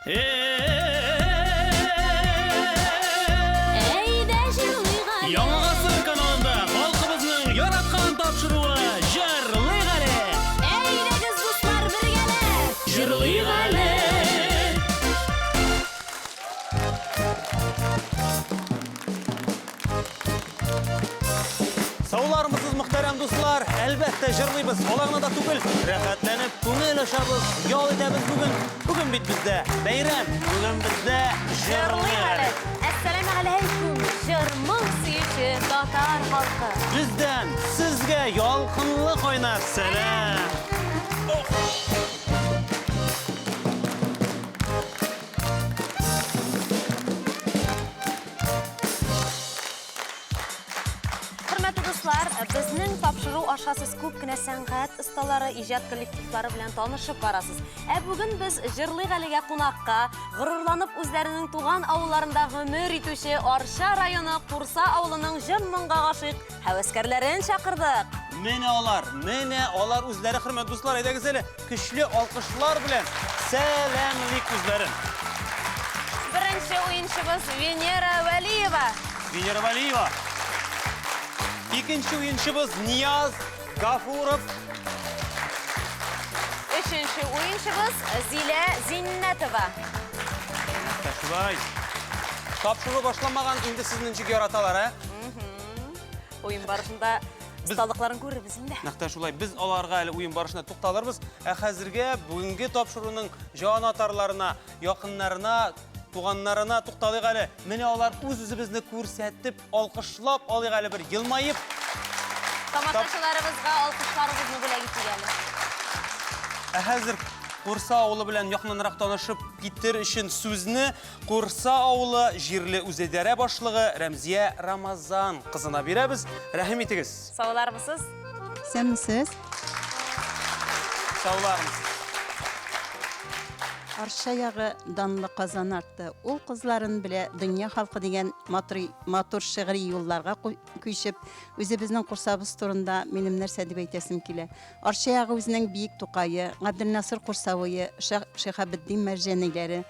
Eyde jırlı gale. Яңасы каналында халкыбызның яраткан тапшыруы Жырлый гale. Eyde dostlar birgele. Жырлый гale. Сауларымсыз мөхтәрәм дуслар, әлбәттә җырлыйбыз, алаңны да түгел, рәхәтләнеп күңел ашабыз, ял итәбез бүген. Бүген бит бездә бәйрәм, бүген бездә җырлый гale. Assalamu alaikum. Jırmın suyucu Tatar halkı. Bizdən sizgə yalqınlıq oynar sələm. Hürmetli dostlar, bizning topshiriq aşasız ko'p kina san'at ustalari, ijod kollektivlari bilan tanishib barasiz. Bugun biz Jırlı gale'ga qonaqqa g'ururlanib o'zlarining tug'an avullarida g'umr etuvchi Orsha rayoni Qursa avulining jimminga g'ashiq havaskarlarini chaqirdik. Менә алар үзләре, хөрмәтле дуслар, әйдәгез әле, көчле алкышлар белән сәламлик үзләрен. Birinchi o'yinchimiz Venera Valiyeva. Венера Валиева. Икенче уенчыбыз Нияз Гафуров. Üçüncü o'yinchimiz Zila Zinnatova. Шулай. Тапшыру башламаган инде сезнең яраталар, Oyun barışında ustalıklarını görürüz inде. Нәкъ шулай. Без аларга әле уен барышына тукталырбыз. Хәзергә бүгенге тапшыруның җан атарларына, якыннарына, туганнарына тукталыйк әле. Менә алар үз-үзебезне күрсәтеп, алкышлап алыйк әле бер елмаеп. Тамашачыларыбызга алкышларыбызны бүләк итегәле. Хәзер Курса авылы белән якыннанрак танышып китер өчен сүзне Курса авылы җирле үзидарә башлыгы Рәмзия Рамазан кызына бирәбез. Рәхим итегез. Саулармысыз? Сәмсез. Саулармыз. Арша ягы данлы Казан артты. Ул кызларын белә дөнья халкы дигән матур шигъри юлларга күчеп, үзебезнең Курсабыз турында минем нәрсә дип әйтәсем килә. Арша ягы үзенең биек тукае, Габделнасыр Курсавые, Шихабетдин Мәрҗәниләре,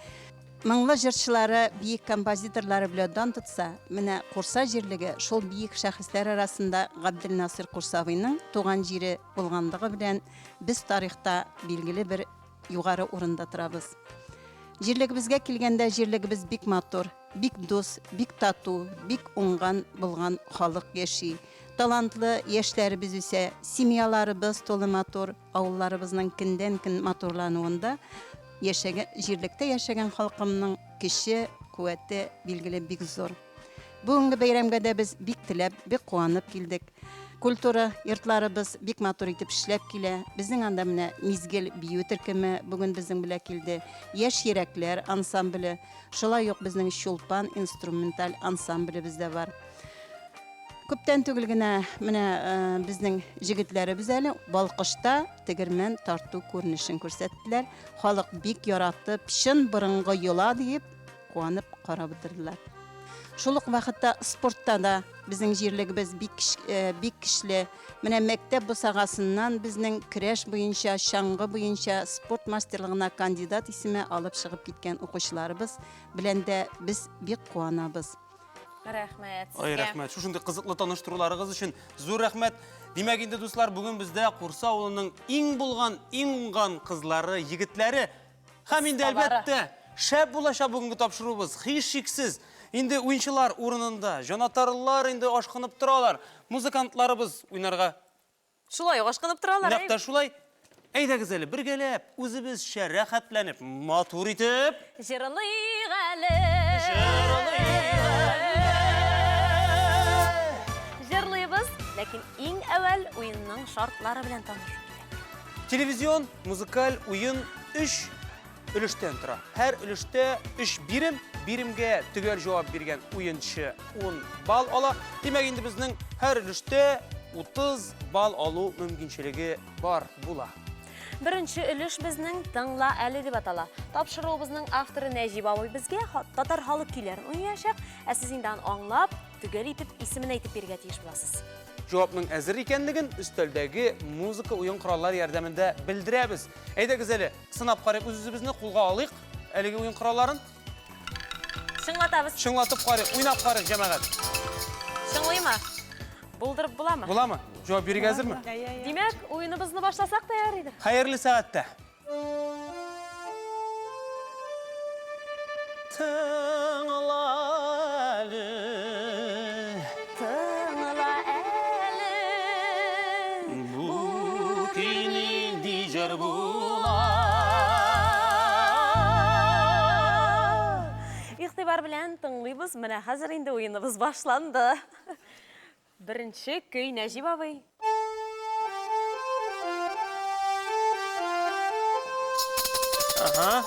моңлы җырчылары, биек композиторлары белән дан тотса, менә Курса җирлеге шул биек шәхесләр арасында Габделнасыр Курсавыйның туган җире булганлыгы белән без тарихта билгеле бер югары урында торабыз. Җирлегебезгә килгәндә җирлегебез бик матур, бик дус, бик тату, бик уңган булган халык яши. Талантлы яшьләребез үсә, семьяларыбыз тулы матур, авылларыбызның көндән-көн матурлануында җирлектә яшәгән халкымның көче, куәте билгеле бик зур. Бүгенге бәйрәмгә дә без бик теләп, бик куанып килдек. Культура йортларыбыз бик матур итеп эшләп килә. Безнең анда менә Мизгел бию төркеме бүген безнең белән килде. Яшь йөрәкләр ансамбле, шулай ук безнең Чулпан инструменталь ансамбле бездә бар. Күптән түгел генә менә безнең җегетләребез әле Балкышта тегермән тарту күренешен күрсәттеләр. Халык бик яратып, чын борынгы йола дип куанып карап утырдылар. Шул ук вакытта спортта да безнең җирлегебез бик көчле. Менә мәктәп бусагасыннан безнең көрәш буенча, чаңгы буенча спорт мастерлыгына кандидат исеме алып чыгып киткән укучыларыбыз белән дә біз бик куанабыз. Рәхмәт. Ой, рәхмәт. Шушындый кызыклы таныштыруларыгыз өчен зур рәхмәт. Димәк инде дуслар, бүген бездә Курса авылының иң булган, иң уңган кызлары, егетләре һәм инде әлбәттә шәп булачак бүгенге тапшыруыбыз. Һичшиксез. Инде уенчылар урынында, җанатарлар инде ашкынып торалар. Музыкантларыбыз уйнарга. Шулай ашкынып торалар. Нәкъ шулай. Әйдәгез әле бергәләп, үзебезчә рәхәтләнеп, матур итеп, Жырлый гale. Жырлыйбыз, ләкин иң әвәл уенның шартлары белән танышып китәбез. Телевизион, музыкаль уен 3 өлештән тора. Һәр өлештә 3 бирем, биремгә төгәл җавап биргән уенчы 10 балл ала. Димәк инде безнең һәр өлештә 30 балл алу мөмкинчелеге бар була. Беренче өлеш безнең тыңла әле дип атала. Тапшыруыбызның авторы Нәҗип абый безгә татар халык көйләрен уйнаячак, ә сез инде аңлап, төгәл итеп исемен әйтеп бирергә тиеш буласыз. Җавапның әзер икәнлеген өстәлдәге музыка уен кораллар ярдәмендә белдерәбез. Әйдәгез әле, сынап карап үзебезне кулга алыйк. әлеге ойын құраларын Шыңлатабыз. шыңлатып қарайық, ойнап қарайық жамағат. Шыңлай ма? Бұлдырып бұла ма? Була ма? Жауап беруге әзір ме? Демек, ойыныбызны башласақ таяр еді. Хайырлы сағатта. Тыңла әлі. Тыңла әлі. Бұл күйінің дижар була. Иқтибар білән тыңлайбыз. Міне хәзір инде ойыныбыз башланды. Бірінші көй Нәжип абый.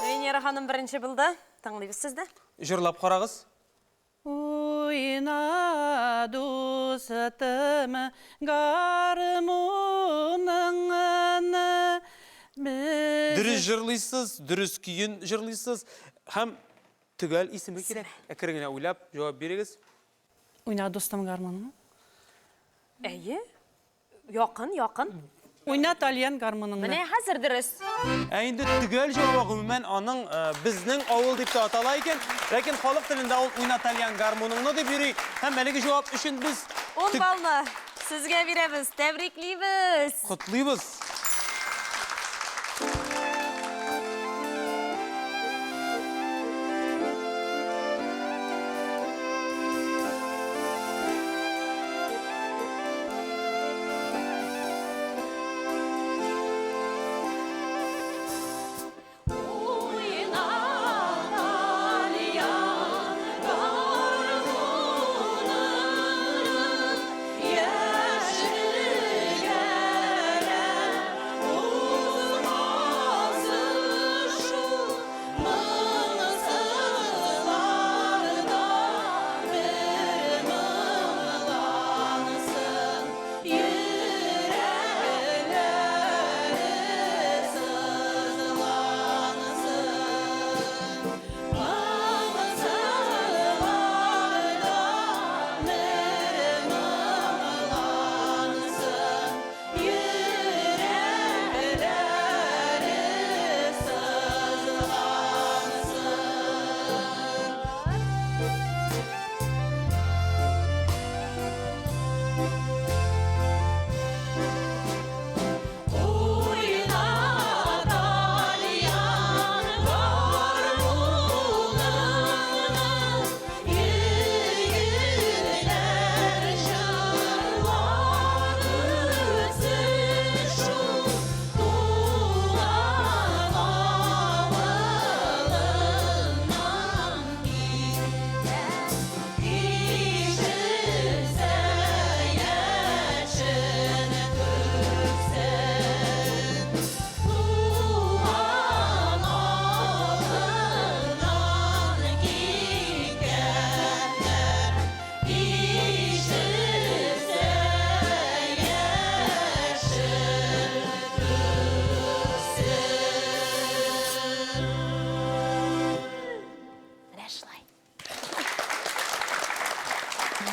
Венера ханым бірінші білді. Тыңлайбыз сізді. Жырлап қарағыз. Ойна достым гармоныңны Дүріс жырлайсыз, дүріс күйін жырлайсыз. Хәм түгел исімі керек. Әкіргіне ойлап, жауап берегіз. Ойна достым гармоныңны. Әйе? Яқын, яқын. Ойна тальян гармоныңны. Міне хәзір дұрыс. Әйінді түгел жауабы мен аның біздің ауыл деп те атала екен. Ләкин халық тілінде ол ойнатальян гармоныңны деп берейік. Һәм әлеге жауап үшін біз 10 балны сізге береміз. Тәбриклейбіз. құтлайбыз.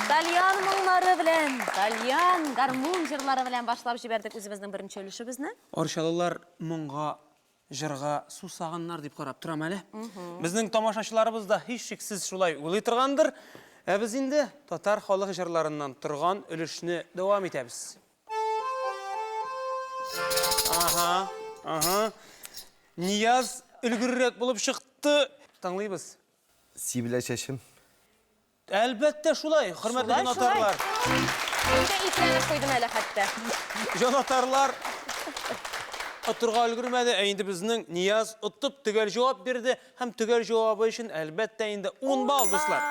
Тальян мұңлары білән, тальян гармон жырлары білән башлап жібердік өзіміздің бірінші өлішібізні. Оршалылар мұңға, жырға сусағаннар деп қарап тұрам әлі. Біздің тамашашыларыбыз да еш шексіз шулай өлі тұрғандыр. Біз енді татар халық жырларынан тұрған өлішіні давам етеміз. Нияз үлгірірек болып шықты. Таңлайбыз. Сибілі шешім. Әлбәтте шулай, құрметті жонатарлар. Үйде итленіп қойдым әлі қатты. Жонатарлар отырға үлгірмәді. Әйінді біздің Нияз ұттып түгел жауап берді. Хәм түгел жауабы үшін әлбәтте әйінді 10 бал, достар.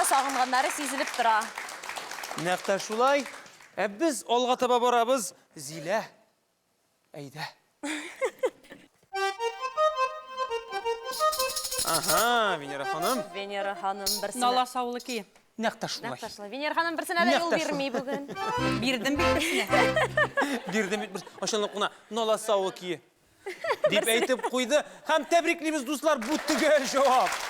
да сагынганнары сизилип тора. Нәкъ шулай. Без алга таба барабыз. Зилә. Әйдә. Ага, Венера ханым. Венера ханым берсенә. Нала саулы ки. Нәкъ шулай. Нәкъ шулай. Венера ханым берсенә дә юл бирми бүген. Бирдем бит берсенә. Бирдем бит ашанлык кына нола сауы кие. Дип әйтеп куйды. Һәм тәбриклибез дуслар, бу төгәл җавап.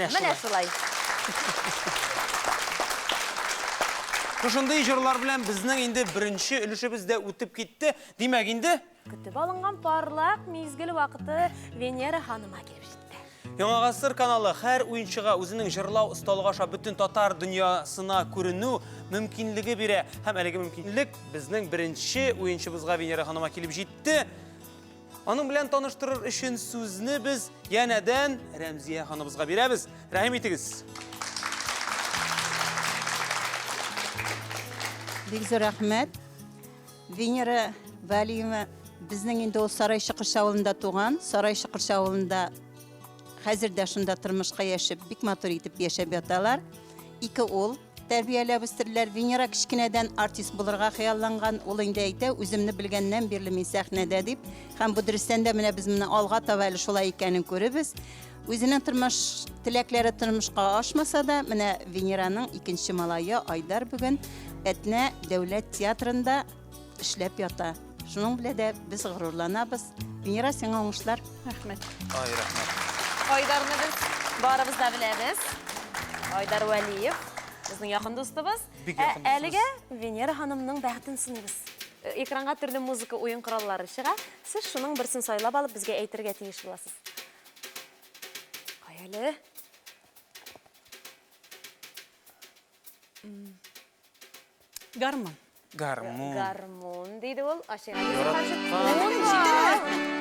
Менә шулай. Шушындай җырлар белән безнең инде беренче өлешебез дә үтеп китте. Димәк инде Көтеп алынган парлак мизгел вакыты Венера ханыма килеп җитте. Яңа гасыр каналы һәр уенчыга үзенең җырлау осталыгы аша бөтен татар дөньясына күренү мөмкинлеге бирә. Һәм әлеге мөмкинлек безнең беренче уенчыбызга Венера ханыма килеп җитте. Аның белән таныштырыр өчен сүзне без янәдән Рәмзия ханыбызга бирәбез. Рәхим итегез. Бик зур рәхмәт. Венера Вәлиева безнең инде ул Сарай Чыкыршы авылында туган. Сарай Чыкыршы авылында хәзер дә шунда тормышка яшәп, бик матур итеп яшәп яталар. Ике ул тәрбияләп үстерләр. Венера кичкенәдән артист булырга хыялланган. Ул инде әйтә, үземне белгәннән бирле мин сәхнәдә дип. Һәм бу дөрестән дә менә без моны алга таба әле шулай икәнен күребез. Үзенең тормыш теләкләре тормышка ашмаса да, менә Венераның икенче малае Айдар бүген Әтнә дәүләт театрында эшләп ята. Шуның белән дә без горурланабыз. Венера, сиңа уңышлар. Рәхмәт. Ай, рәхмәт. Айдарны без барыбыз да беләбез. Айдар Вәлиев безнең якын дустыбыз. Бик якын дустыбыз. Әлегә Венера ханымның бәхетен сынабыз. Экранга төрле музыка уен кораллары чыга. Сез шуның берсен сайлап алып безгә әйтергә тиеш буласыз. Каялы. Гармон. Гармон диде ул. Ашыга. Яраткан.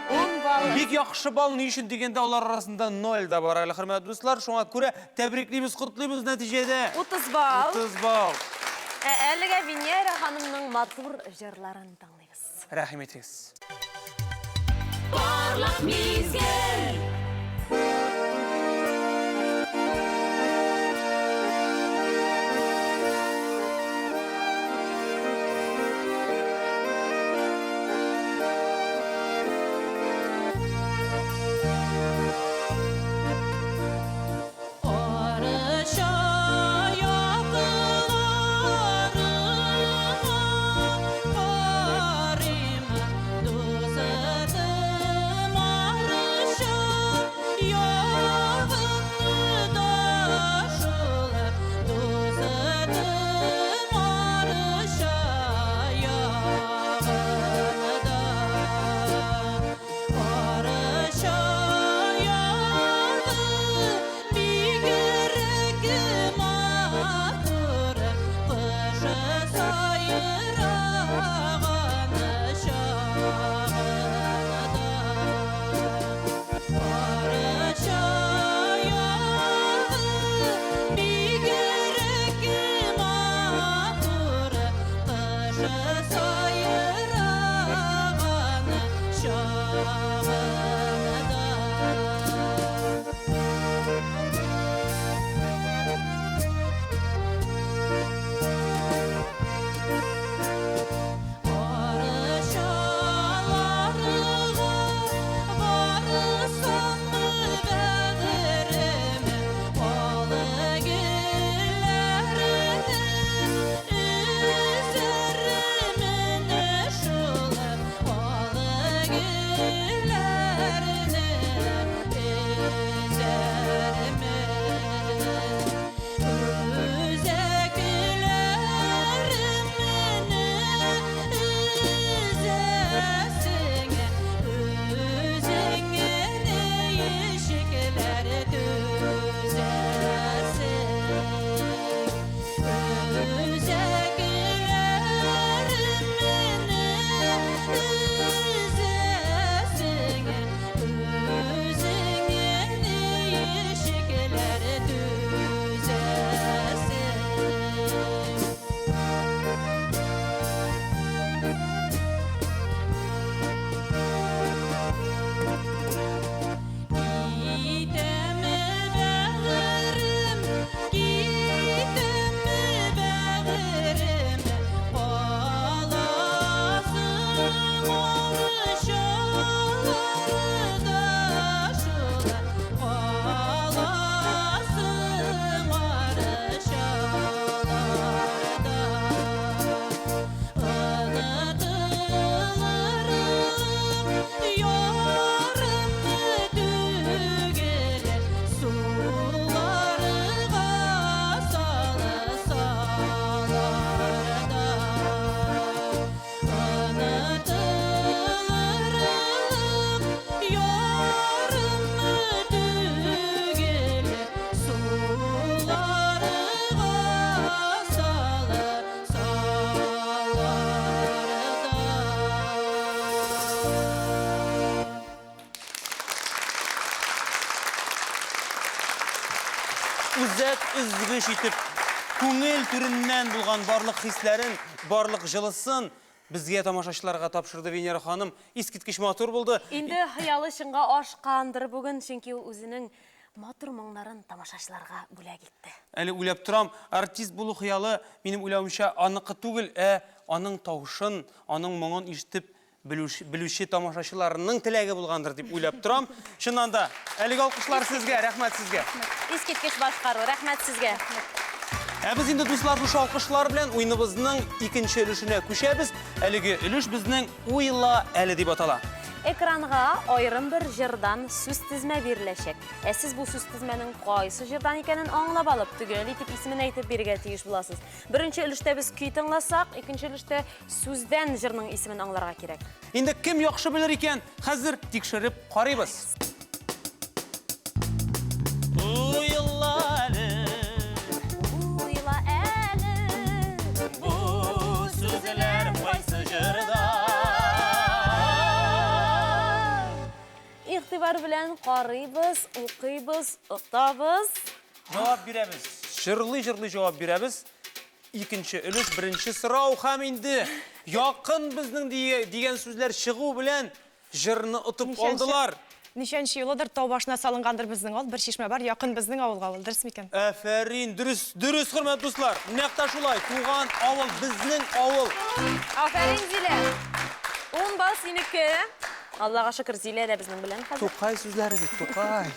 10 балл. Бик яхшы бал ни өчен дигәндә алар арасында 0 да бар әле, хөрмәтле дуслар. Шуңа күрә тәбриклибез, котлыйбыз нәтиҗәдә. 30 балл. 30 балл. Әлегә Венера ханымның матур җырларын тыңлыйбыз. Рәхим итегез. Parlak mizgel Arima, dozadım arış Үзәк үзгіш итеп, күңел түріннен булган барлык хисләрен, барлык җылысын безгә тамашачыларга тапшырды Венера ханым. Искиткеч матур булды. Инде хыялы чынга ашкандыр бүген, чөнки ул үзенең матур моңнарын тамашачыларга бүләк итте. Әле уйлап торам, артист булу хыялы минем уйлавымча аныкы түгел, аның тавышын, аның моңын ишетеп белүче тамашачыларның теләге булгандыр дип уйлап торам. Чыннан да, әлеге алкышлар сезгә, рәхмәт сезгә. Искиткеч башкару, рәхмәт сезгә. Без инде дуслар, шу алкышлар белән уйныбызның икенче өлешенә күчәбез. Әлеге өлеш безнең уйла әле дип атала. Экранга айрым бер җырдан сүз тизмә биреләчәк. Сез бу сүз тизмәнең кайсы җырдан икәнен аңлап алып, төгәл итеп исемен әйтеп бирергә тиеш буласыз. Беренче өлештә без көй тыңласак, икенче өлештә сүздән җырның исемен аңларга кирәк. Инде кем яхшы белер икән? Хәзер тикшереп карыйбыз. Уйла әле, бу сүзләр кайсы җырда? Игътибар белән карыйбыз, укыйбыз, отабыз. Җавап бирәбез. Җырлый җавап бирәбез. Икенче өлеш, беренче сорау һәм инде якын безнең дигән сүзләр чыгу белән җырны отып алдылар. Ничәнче елыдыр тау башына салынгандыр безнең авыл, бер чишмә бар, якын безнең авылга ул, дөрес микән? Афәрин, дөрес, хөрмәт дуслар. Нәкъ шулай, туган авыл, безнең авыл. Афәрин Зилә. 10 бал синеке. Аллага шөкер, Зилә дә безнең белән хәзер. Тукай сүзләре бит, Тукай.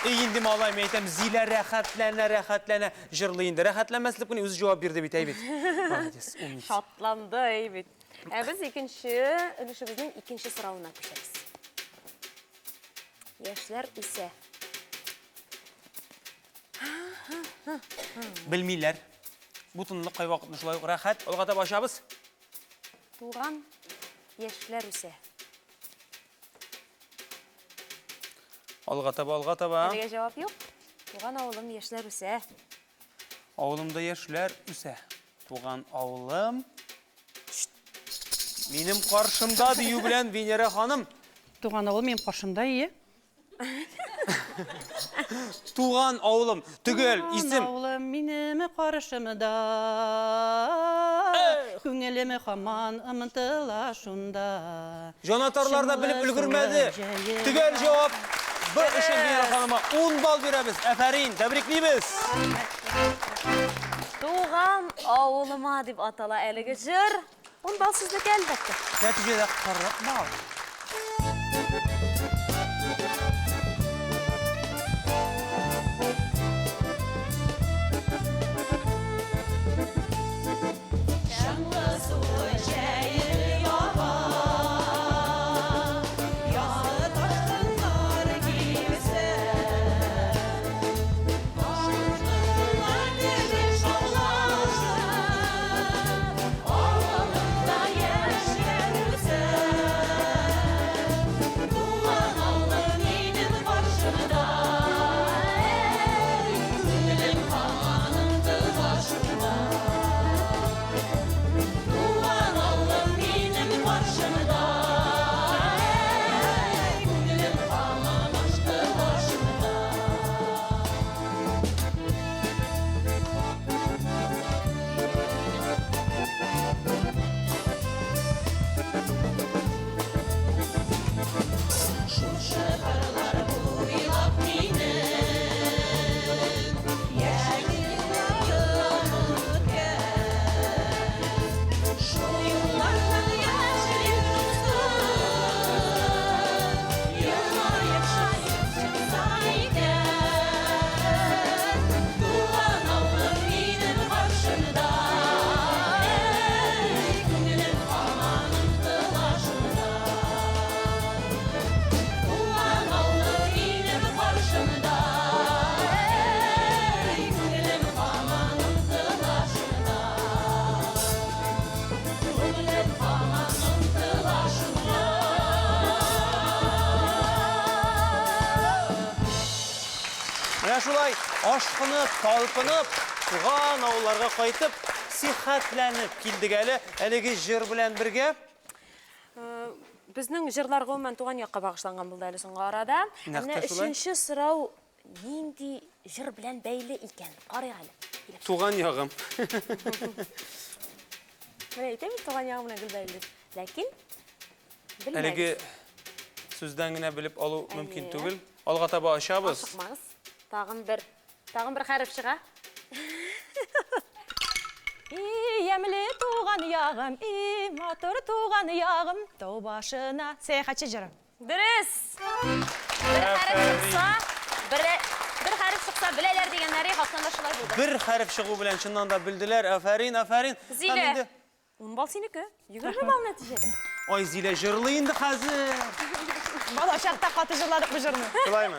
Eğindi malay meytem zile rəxətlənə jırlı indi. Rəxətlənməslik bunu özü cevap verdi bit eybit. Şatlandı evet. Biz ülüşümüzün ikinci sıralarına düşeriz. Yaşlar ise. Bilmeyler. Butunluk kay vakitni şulay rəxət. Olğata başabız. Tuğan yaşlar ise. Olğata ba. Nereye cevap yok? Tuğan oğlum yaşlar ise. Oğlumda yaşlar üse. Tuğan oğlum. Benim karşımda diyu bilen Venera hanım. Туған ауыл менің қошымда, ие. Tuğan oğlum. Tügel Туған isim. ауылым менің қаршымда, көңіліме хаман ымынтыла шунда. Jonatarlarda bilip ülgürmedi. Tügel cevap. Bu işin Venera hanıma 10 bal veremiz. Eferin. Tebrikliyiz. Tuğan oğluma dip atala eligi jır. On balsızlık elbette. Neticede karrak bal. Şulay aşkınıp, talpınıp, tuğan avullarga qaytып, sihatlanıp kildik әлі. Әлігі жыр білән бірге. Біздің жырлар ғомен туған яққа бағышланған бұл әлі соңғы арада. Нақта шулай? Үшінші сұрау ненді жыр білән бәйлі екен? Қарай әлі. Туған яғым. Мен айтайын, туған яғым білән гүл бәйлі. Ләкин, білмәйді. Әлігі сөзден генә біліп алу мүмкін түгіл. Алға таба ашабыз. Ашықмаңыз. Тағын бір қәріп шыға. Емле туған яғым, матыр туған яғым, тау башына саяхатшы жыры. Дұрыс. Бір қәріп шықса біләлер дегенлері хақсанда шылай болды. Bir hərf шығу білән шыннан да білділер. Әфәрин, әфәрин. Зиле, 10 бал сенікі. 20 бал нәтижеді. Ай, Зиле, жырлы енді қазір. Бала шақта қаты жырладық бұл жырны. Солай ма?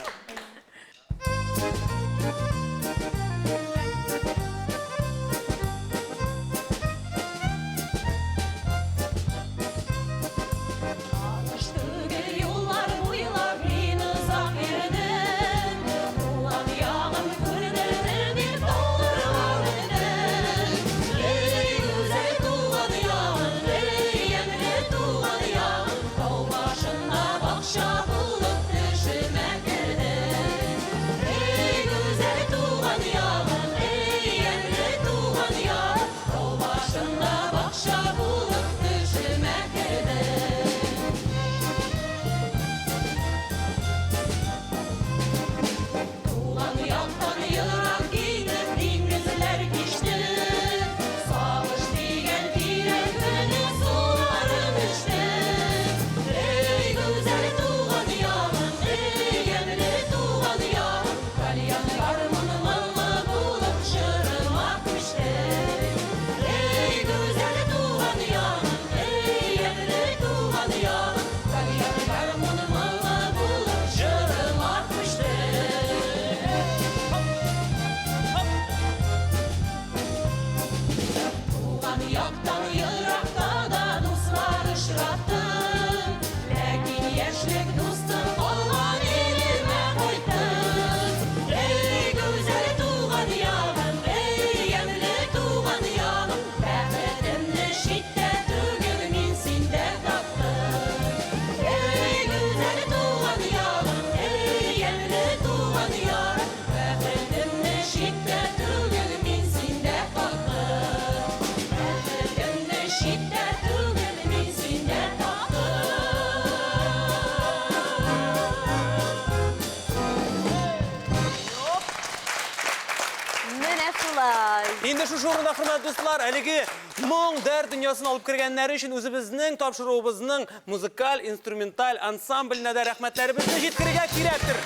Николай. Инде шу шурында хөрмәтле дуслар, әлеге моң дәр дөньясын алып кергәннәре өчен үзебезнең тапшыруыбызның музыкаль, инструменталь ансамбленә дә рәхмәтләребезне җиткерергә кирәктер.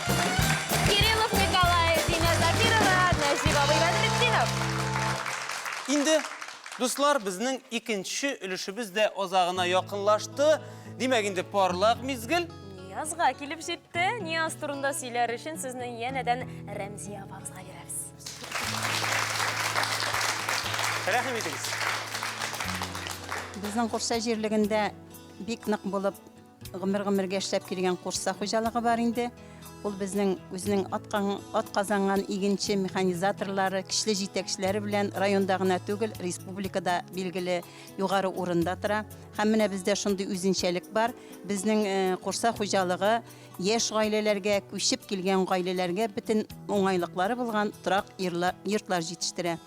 Кириллов Николай, Дина Зафирова, Нәҗип абый Бәдретдинов. Инде дуслар, безнең икенче өлешебез дә азагына якынлашты. Димәк, инде парлак мизгел. Ниязга килеп җитте. Нияз турында сөйләр өчен сезнең янәдән Рәмзия апабызга бирәбез. Рәхим итегез. Безнең Курса җирлегендә бик нык булып гомер-гомергә эшләп килгән Курса хуҗалыгы бар инде. Ул безнең үзенең атказанган игенче механизаторлары, кишле җитәкчеләре белән районда гына түгел, республикада билгеле югары урында тора. Һәм менә бездә шундый үзенчәлек бар. Безнең Курса хуҗалыгы яшь гаиләләргә, күчеп килгән гаиләләргә бөтен уңайлыклары булган торак йортлар җитештерә.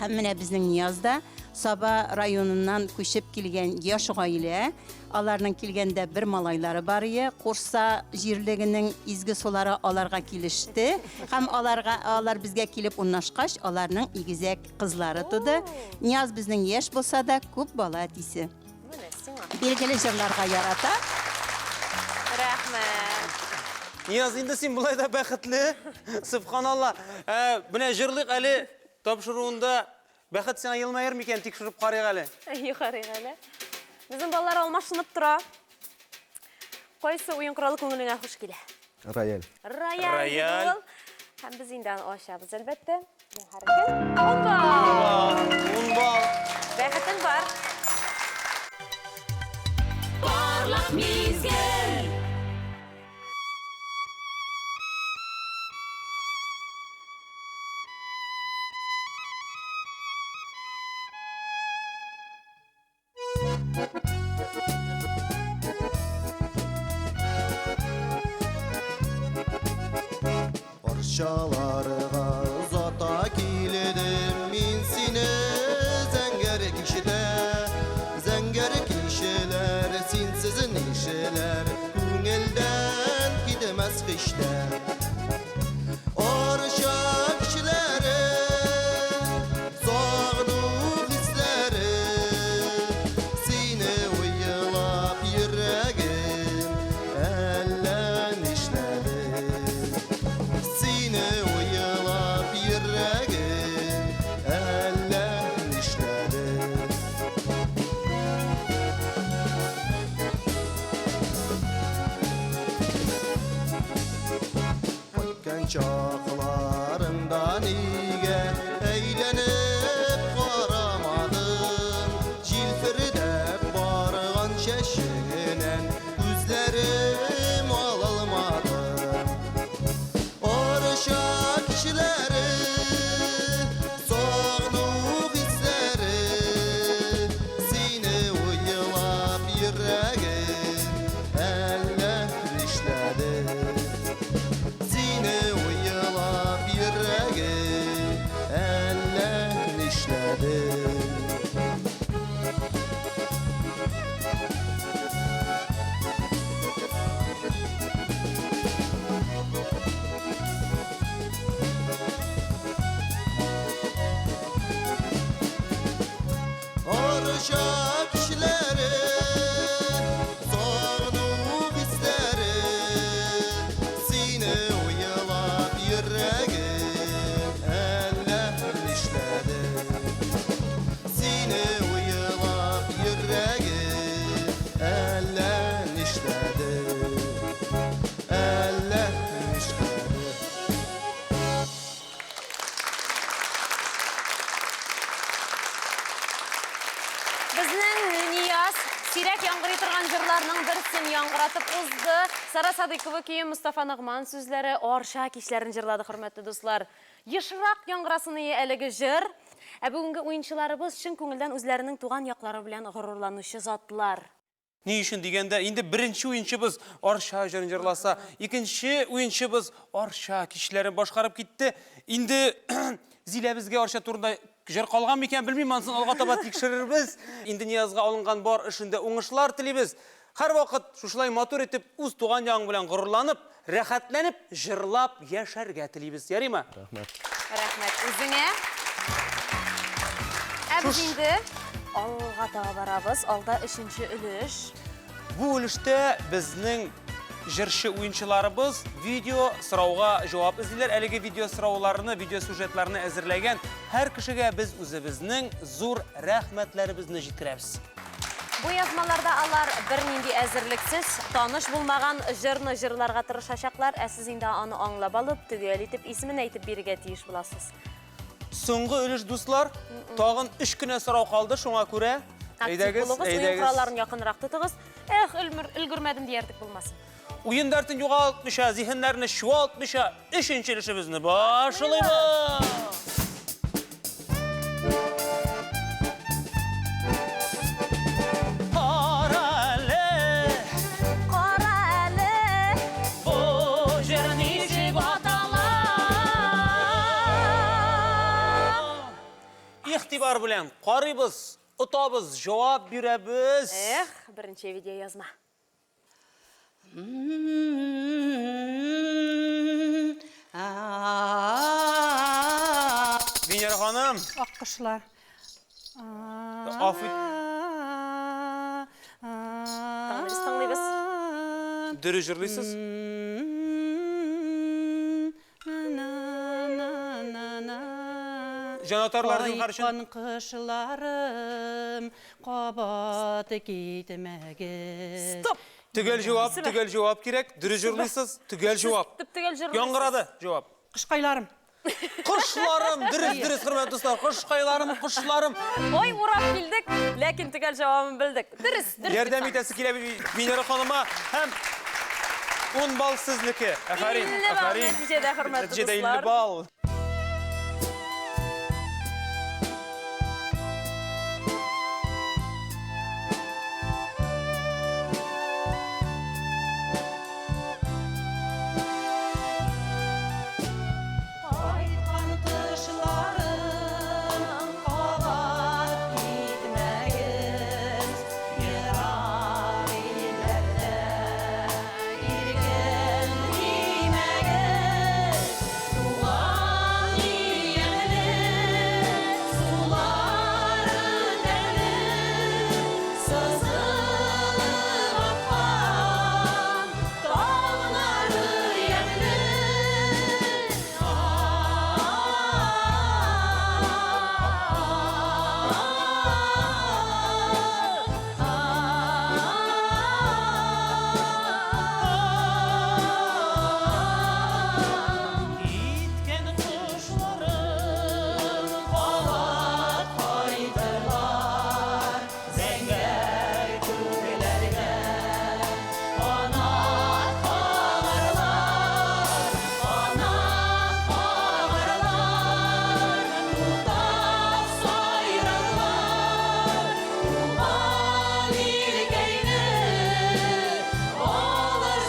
Һәм менә безнең Ниязда Саба районыннан күчеп килгән яшь гаилә, аларның килгәндә бер малайлары бар иде. Курса җирлегенең изге сулары аларга килеште. Һәм алар безгә килеп урнашкач, аларның игезәк кызлары туды. Нияз безнең яшь булса да күп бала әтисе. Билгеле җырларга ярата. Рәхмәт. Нияз, инде син булай да бәхетле. Субханалла. Менә җырлык әле тапшыруында бәхет сиңа елмаер микән, тикшереп карыйк әле. Югарыга әле. Безнең балалар алмашынып тора. Кайсы уен коралы күңелеңә хуш килә? Рояль. Рояль. Һәм без инде аны ачабыз, әлбәттә. Опа! 10 бал. Бәхетең бар. Парлак мизгел. Арчаларга узата килдем мин сине зәңгәр кишедә. Зәңгәр кишеләр, синсез нишеләр, күңелдән китмәс хиштә. Арча кишеләре, сагыну хисләре, сине уйлап йөрәгем әллә нишләде. Sine uyalap yüreğim elle nişledi. Ötken çağlarımda niye eğlenip karamadım. Cilfirdep barğan şeşinen gözlerim alılmadı. Arşa kişileri, soğuk hisleri, seni uyulap yüreğim eller işledi. Seni uyulap yüreğim eller işledi. Arşa kişileri, soğuk hisleri, seni uyalap yüreğim eller işledi. Seni uyalap yüreğim eller işledi. Eller işledi. Безнең Нияз сирәк яңгырый торган җырларның берсен яңгыратып узды. Сара Садыйкова көе Мустафа Нагман сүзләре Арша кичләрен җырлады, хөрмәтле дуслар. Ешрак яңгырасын әлеге җыр. Бүгенге уенчыларыбыз чын күңелдән үзләренең туган яклары белән горурланучы затлар. Ни өчен дигәндә, инде беренче уенчыбыз Арша җырын җырласа, икенче уенчыбыз Арша кичләрен башкарып китте. Инде Зиләбезгә Арша турында җыр калган микән белмим, ансын алга таба тикшерербез. Инде Ниязга алынган бар эшендә уңышлар телибез. Һәрвакыт шушылай матур итеп үз туган ягың белән горурланып, рәхәтләнеп, җырлап яшәргә телибез. Ярыймы? Рәхмәт. Рәхмәт үзеңә. Biz indi alga tağa barabız. Alda 3-nче өлеш. Bu өлештә безнең җырчы уенчыларыбыз видео сорауга җавап эзлиләр. Әлеге видео сорауларны, видео сюжетларны әзерләгән һәр кешегә біз үзебезнең зур рәхмәтләребезне җиткерәбез. Бу язмаларда алар бернинди әзерлексез, таныш булмаган җырны җырларга тырышачаклар, ә сез инде аны аңлап алып, төгәл итеп исемен әйтеп бирергә тиеш буласыз. Соңгы өлеш дуслар, тагын 3 кенә сорау калды, шуңа күрә әйдәгез, Уен коралларын якынрак тотыгыз. Өлгөрмәдем диярдек булмасын. Уендәртен югалтмыша, зиһеннәрне чуалтмыша, 3-нче өлешебезне башлыйбыз. İxtibar белән карыйбыз, отабыз, җавап бирәбез. Беренче видео язма. Венера ханым, Аккышлар. афит, Тыңлыйбыз. дөрес җырлыйсыз. Жанатарлардың қаршын. Айқан қышларым, қабаты кетмәгіз. Стоп! Түгел жауап керек. Дөрес җырлыйсыз, түгел жауап. Түгел җырлыйсыз. Яңгырады жауап. Қышқайларым. Кошларым, дөрес, хөрмәтле достар, кошларым. Ой, урап килдек, ләкин түгел җавабын белдек. Дөрес. Ярдәм итәсе килә Венера ханыма һәм 10 балл сезнеке. Афарин. Нәтиҗәдә, хөрмәтле Нәтиҗәдә 50 дуслар. балл. Айқан қышларым, қабат кетмәгіз. Ерар елләрдә иркен тимәгіз. Туган иемле, сулары тәле, сызылып аккан таңнары ямле. Киткән кошларым кабат кайтырлар, зәңгәр күлләргә канат кагырлар, тутап сайрарлар, туган илкәйне алыр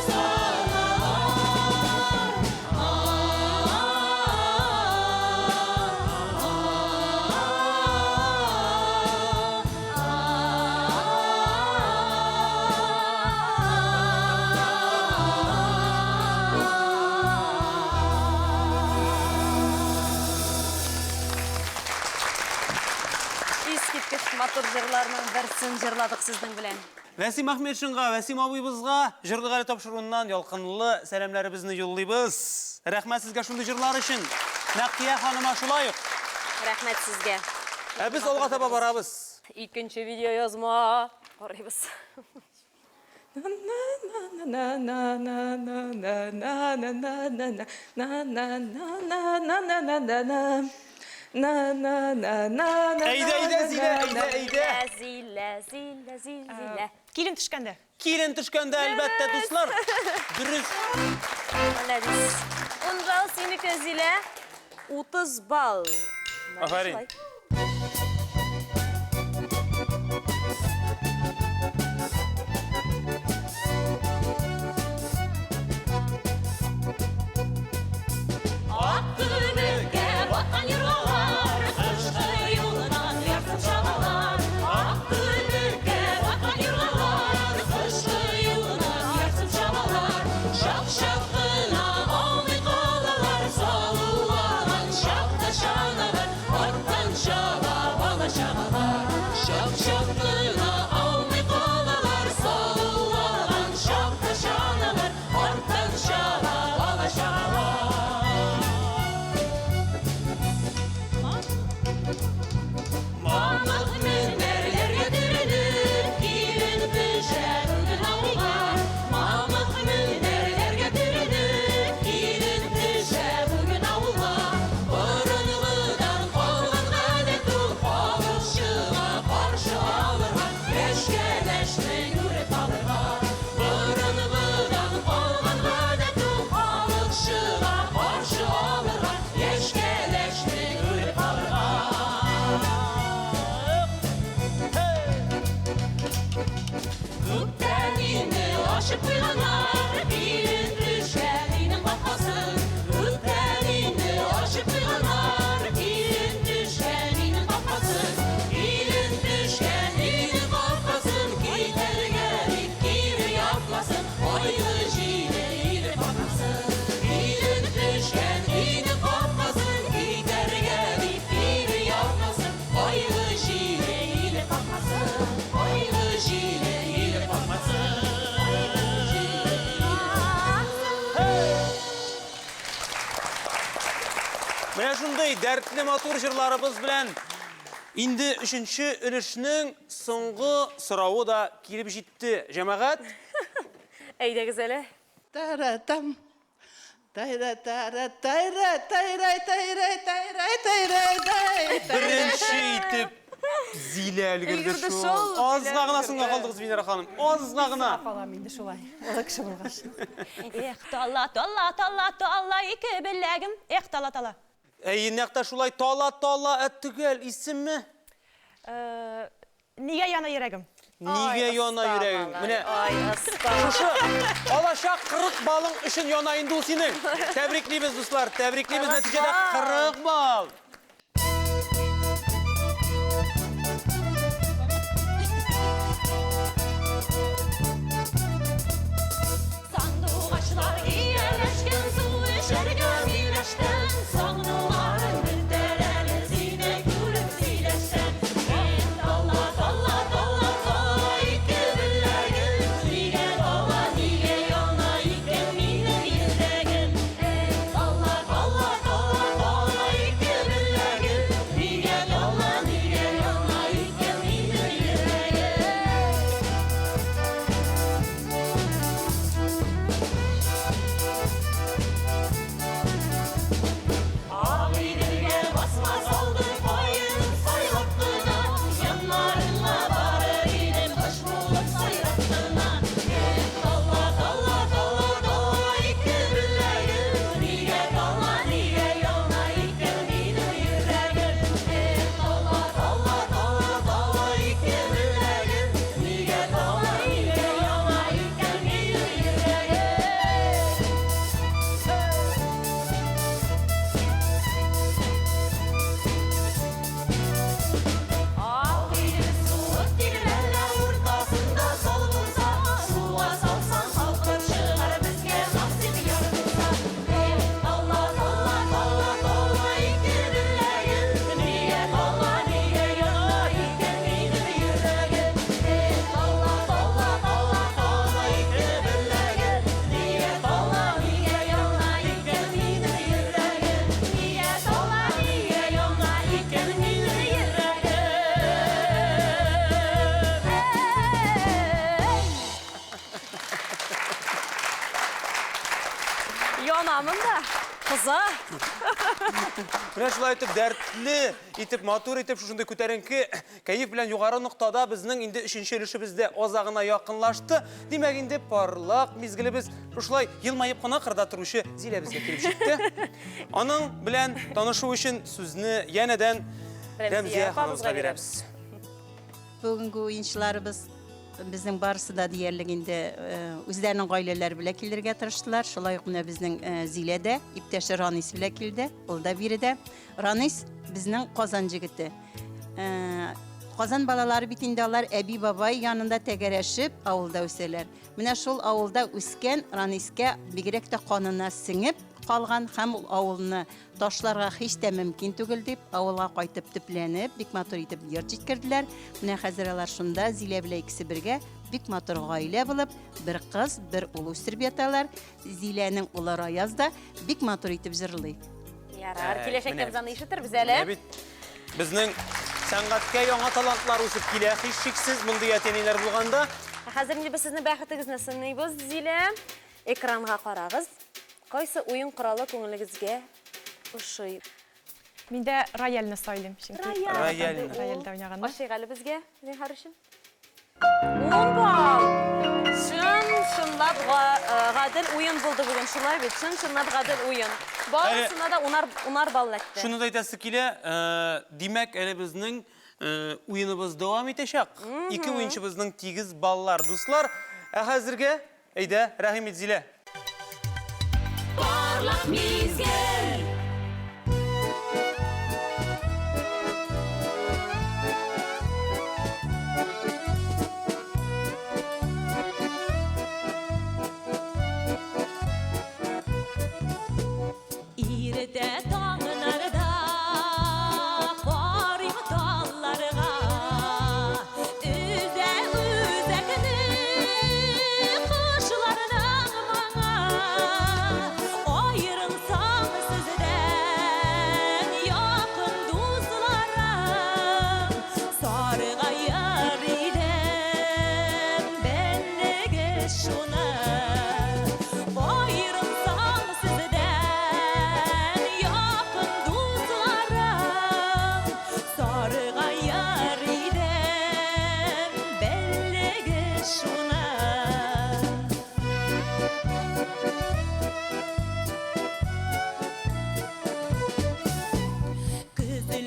Искиткеч матур җырларның берсен җырладык сезнең белән. Вәсим Ахметшинга, Вәсим абыйбызга җырлык әле тапшыруыннан ялкынлы сәламнәребезне юллыйбыз. Рәхмәт сезгә шундый җырлар өчен. Нәкъия ханыма шулай ук. Рәхмәт сезгә. Ә без алга таба барабыз. Икенче видео язма. Карыйбыз. Әйдә, Зилә. Килен төшкәндә. Килен төшкәндә әлбәттә дуслар. Дөрес. Молодец. 10 балл синеке, Зилә. 30 балл. Афарин. Ак күбеккә баткан юргалар, кышкы юлынан ярсып чабалар. Ак күбеккә баткан юргалар, кышкы юлынан ярсып чабалар. Шак-шак кына алмый калалар, салулаган чакта чанагыр, Менә шундый дәртле матур җырларыбыз белән инде 3нче өлешнең соңгы сорауы да килеп җитте. Җәмәгать, Әйдәгез әле. Таратам. Тайра-тара, тайра-тайра-тайра-тайра-тайра-тайра. беренче итеп Зилә өлгерде Өлгерде шул. шул, Азга гына соңга калдыгыз, Винера ханым. Азга гына. Апалам инде шулай. Ала кеше булгач. Эх, тала, тала, тала, тала, ике беләгем. Эх, тала, тала. Нәкътә шулай тала түгел, исемме? Нигә яна йөрәгем? Нигә яна йөрәгең? Менә Ай, аста. шушы алачак 40 балың өчен яна инде ул синең. Тәбриклибез, дуслар, тәбриклибез, нәтиҗәдә 40 бал. Sandığaçlar iyeleşken su içerken iyileşten Sandılar müddereli zine gülüp zileşten Dalla dalla dalla dalla iki billegin Nige dalla nige yana iken mine yüreğin Dalla dalla dalla dalla iki billegin Nige dalla nige yana iken mine yüreğin Ağabeylerine basma saldı koyun saylattığına Yanlarına varır idim taş bulup saylattığına Dalla dalla dalla dalla iki billegin Niye dalla niye yana iken benim yüreğim Dalla dalla dalla dalla iki billegin Niye dalla niye yana iken benim yüreğim Ağabeyimiz soğuk dillerle ortasında solgunsa Suğa salsan kalkıp çıkar bizge nasip yarınsa Dalla dalla dalla dalla iki billegin Niye dalla niye yana iken benim yüreğim Dalla dalla dalla dalla iki billegin Niye dalla niye yana iken benim yüreğim Niye dalla niye yana iken benim yüreğim Янамын да. Кыза. Менә шулай итеп дәртле итеп, матур итеп, шушындай күтәренке кәеф белән югары ноктада безнең инде 3нче өлешебездә азагына якынлашты. Димәк, инде парлак мизгелебез шулай елмаеп кына кырда торучы Зиләбезгә килеп җитте. Аның белән танышу өчен сүзне янәдән Рәмзия ханымызга бирәбез. Бүгенге уенчыларыбыз безнең барысы да диярлек инде үзләренең гаиләләре белән килергә тырыштылар. Шулай ук менә безнең Зилә дә, иптәше Ранис белән килде. Ул да биредә. Ранис безнең Казан җегете. Казан балалары бит инде алар әби бабай янында тәгәрәшеп авылда үсәләр. Менә шул авылда үскән Раниска бигрәк тә канына сеңеп калган һәм ул авылны ташларга һич тә мөмкин түгел дип, авылга кайтып төпләнеп, бик матур итеп йорт җиткерделәр. Менә хәзер алар шунда Зилә белән икесе бергә бик матур гаилә булып, бер кыз, бер ул үстереп яталар. Зиләнең улы Раяз да бик матур итеп җырлый. Ярар, киләчәктә менә без аны ишетербез Менә әле. бит безнең сәнгатькә яңа талантлар үсеп килә. Һич шиксез мондый әтәниләр булганда. Хәзер инде без сезнең бәхетегезне сынайбыз, Зилә. Экранга карагыз. Кайсы уен коралы күңелегезгә ошый? Мин дә рояльны сайлыйм. Рояльны. Рояльдә уйнаганда. Ашый әле безгә, зинһар өчен. 10 бал. Чынлап гадел уен булды бүген, шулай бит. Чынлап гадел уен. Барысына да 10 бал ләкте. Шуны да әйтәсе килә, димәк, әле безнең уеныбыз дәвам итәчәк. Ике уенчыбызның 8 баллар, дуслар. Хәзергә, әйдә, рәхим ит, Зилә. Parlak mizgel İride dağlarda Korim dallarga Üze üzekini Kışlardan bana Ayrılsa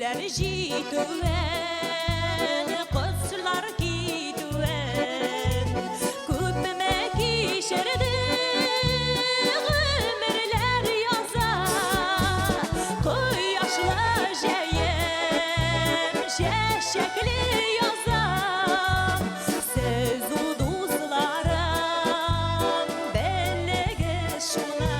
Yigitler jitüven, kızlar gitüven. Köpüme kişerdi, ömürler yaza. Koyaşlı jeyem, şeşekli yaza. Siz o dostlarım, belge şuna.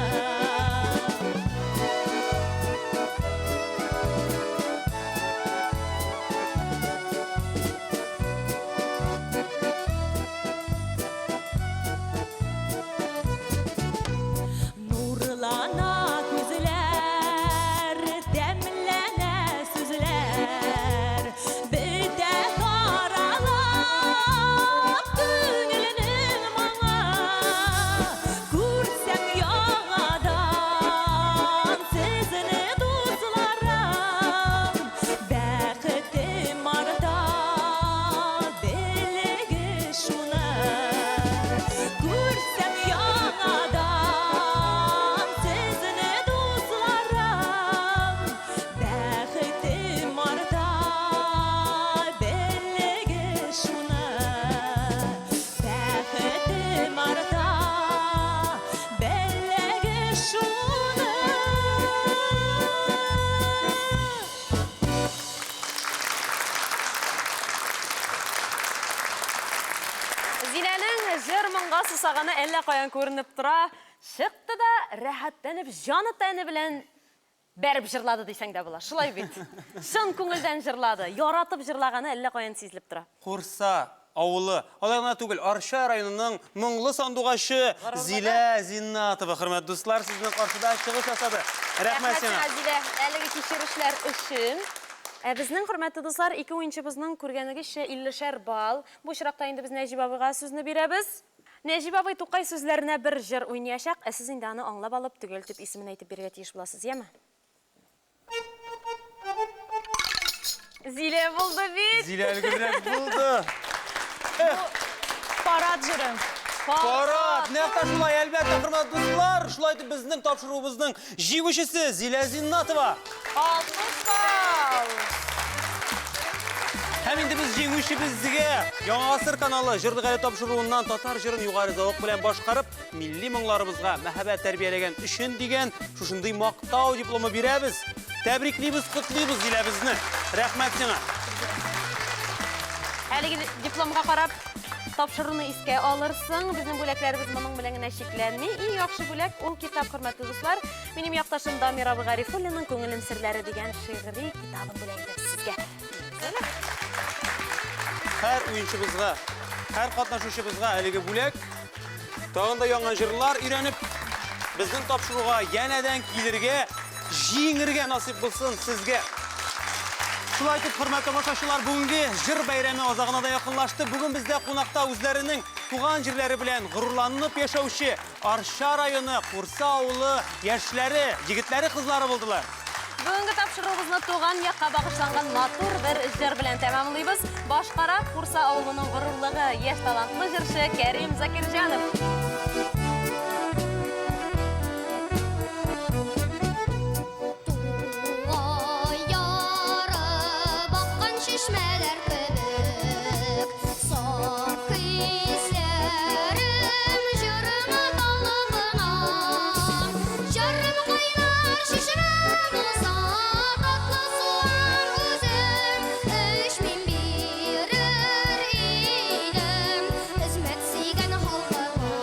Nurlana gözler, demlene sözler. Bir de karalap tüngülünün bana. Görsem yağadan sizini dostlarım. Bəxtim arda, belge şuna. Görsem yağadan sizini dostlarım. Bəxtim arda, belge şuna. Bəxtim arda, belge şuna. Зиләнең җыр моңга сусаганы әллә каян күренеп тора. Чыкты да рәхәтләнеп, җаны тәне белән бәреп җырлады дисәң дә була. Шулай бит. Шын күңелдән җырлады. Яратып җырлаганы әллә каян сизелеп тора. Курса авылы, алай гына түгел, Арча районының моңлы сандугашы Зилә Зиннатова, хөрмәт дуслар, сезнең каршыда чыгыш ясады. Рәхмәт сиңа. Зилә, әлеге кичерешләр өчен. Безнең хөрмәтле дуслар, ике уенчыбызның күргәнегезчә 50 балл. Бу чиракта инде без Нәҗип абыйга сүзне бирәбез. Нәҗип абый Тукай сүзләренә бер җыр уйнаячак, сез инде аны аңлап алып, төгәл итеп исемен әйтеп бирергә тиеш буласыз, яме? Зилә булды бит. Зилә өлгерәк булды. Парад җыры. Парад, нәкъ шулай, әлбәттә, хөрмәт дуслар, шулай итеп безнең тапшыруыбызның җиңүчесе Зилә Зиннатова. 60 балл. Һәм инде без җиңүчебезгә Яңа Гасыр каналы җырлык әле тапшыруыннан татар җырын югары зәвык белән башкарып, милли моңларыбызга мәхәббәт тәрбияләгән өчен дигән шушындый мактау дипломы бирәбез. Тәбриклибез, котлыйбыз Зиләбезне. Рәхмәт сиңа. Әлеге дипломга карап тапшыруны искә алырсың. Безнең бүләкләребез моның белән генә шикләнми. Иң яхшы бүләк ул китап, хөрмәтле дуслар. Минем якташым Дамир абый Гарифуллинның Күңелем серләре дигән шигъри китабын бүләк итәм сезгә. Һәр уенчыбызга, һәр катнашучыбызга әлеге бүләк. Тагын да яңа җырлар өйрәнеп, безнең тапшыруга янәдән килергә, җиңергә насип булсын сезгә. Шулай итеп, хөрмәтле тамашачылар, бүгенге җыр бәйрәме азагына да якынлашты. Бүген бездә кунакта үзләренең туган җирләре белән горурланып яшәүче Арча районы Курса авылы яшьләре, егетләре, кызлары булдылар. Бүгенге тапшыруыбызны туган якка багышланган матур бер җыр белән тәмамлыйбыз. Башкара Курса авылының горурлыгы яшь талантлы җырчы Кәрим Закирҗанов. Çeşmeler kebek, saf hislerim jırımı dalımına. Jarım kaynar şişmem olsa, tatlı soğan üzüm, 3000 birer ilim, hizmet sigen halkıma.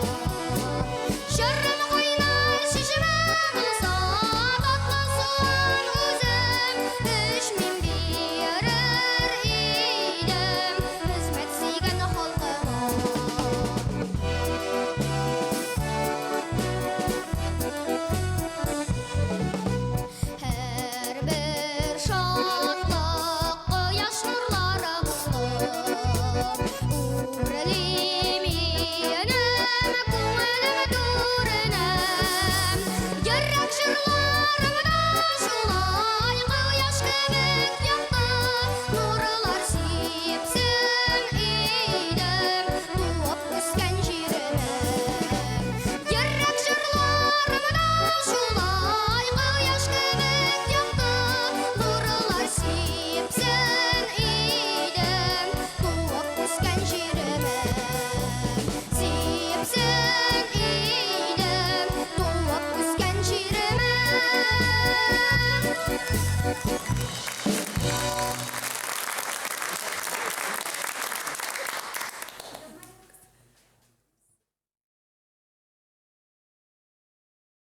Jarım kaynar şişmem olsa, tatlı soğan üzüm, 3000 birer Yürek şırlarımda